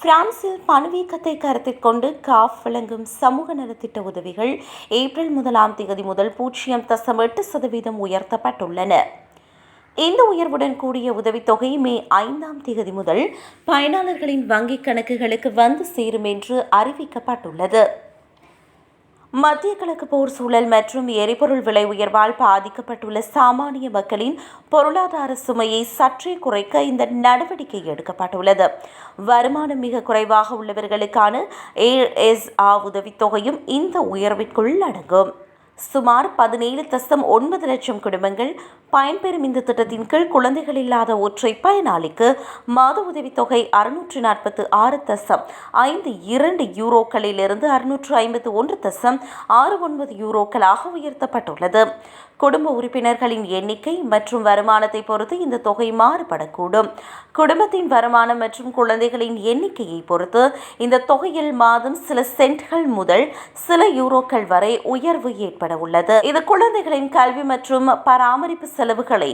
பிரான்சில் பணவீக்கத்தை கருத்தில் கொண்டு காஃப் வழங்கும் சமூக நலத்திட்ட உதவிகள் ஏப்ரல் 1 முதல் 0.8% உயர்த்தப்பட்டுள்ளன. இந்த உயர்வுடன் கூடிய உதவித்தொகை மே 5 முதல் பயனாளர்களின் வங்கிக் கணக்குகளுக்கு வந்து சேரும் என்று அறிவிக்கப்பட்டுள்ளது. மத்திய கிழக்கு போர் சூழல் மற்றும் எரிபொருள் விலை உயர்வால் பாதிக்கப்பட்டுள்ள சாமானிய மக்களின் பொருளாதார சுமையை சற்றே குறைக்க இந்த நடவடிக்கை எடுக்கப்பட்டுள்ளது. வருமானம் மிக குறைவாக உள்ளவர்களுக்கான ஏஎஸ்ஆர் உதவித்தொகையும் இந்த உயர்விற்குள் அடங்கும். சுமார் 17.9 லட்சம் குடும்பங்கள் பயன்பெறும் இந்த திட்டத்தின் கீழ் குழந்தைகள் இல்லாத ஒற்றை பயனாளிக்கு மாத உதவித்தொகை 646.52 யூரோக்களிலிருந்து 651.69 யூரோக்களாக உயர்த்தப்பட்டுள்ளது. குடும்ப உறுப்பினர்களின் எண்ணிக்கை மற்றும் வருமானத்தை பொறுத்து இந்த தொகை மாறுபடக்கூடும். குடும்பத்தின் வருமானம் மற்றும் குழந்தைகளின் எண்ணிக்கையை பொறுத்து இந்த தொகையில் மாதம் சில சென்ட்கள் முதல் சில யூரோக்கள் வரை உயர்வு ஏற்பட உள்ளது. இது குழந்தைகளின் கல்வி மற்றும் பராமரிப்பு செலவுகளை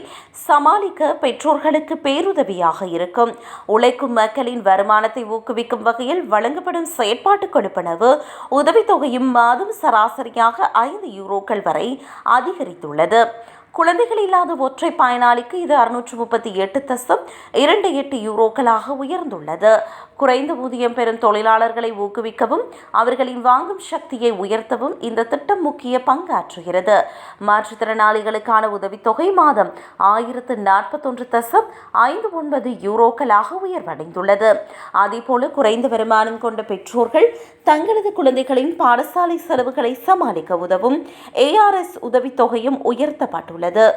சமாளிக்க பெற்றோர்களுக்கு பேருதவியாக இருக்கும். உழைக்கும் மக்களின் வருமானத்தை ஊக்குவிக்கும் வகையில் வழங்கப்படும் செயற்பாட்டு கொடுப்பனவு உதவித்தொகையும் மாதம் சராசரியாக 5 யூரோக்கள் வரை அதிகரித்துள்ளது. குழந்தைகள் இல்லாத ஒற்றை பயனாளிக்கு இது 638.28 யூரோக்களாக உயர்ந்துள்ளது. குறைந்த ஊதியம் பெறும் தொழிலாளர்களை ஊக்குவிக்கவும் அவர்களின் வாங்கும் சக்தியை உயர்த்தவும் இந்த திட்டம் முக்கிய பங்காற்றுகிறது. மாற்றுத்திறனாளிகளுக்கான உதவித்தொகை மாதம் 1041.59 யூரோக்களாக உயர்வடைந்துள்ளது. அதேபோல குறைந்த வருமானம் கொண்ட பெற்றோர்கள் தங்களது குழந்தைகளின் பாடசாலை செலவுகளை சமாளிக்க உதவும் ஏஆர்எஸ் உதவித்தொகையும் உயர்த்தப்பட்டுள்ளது.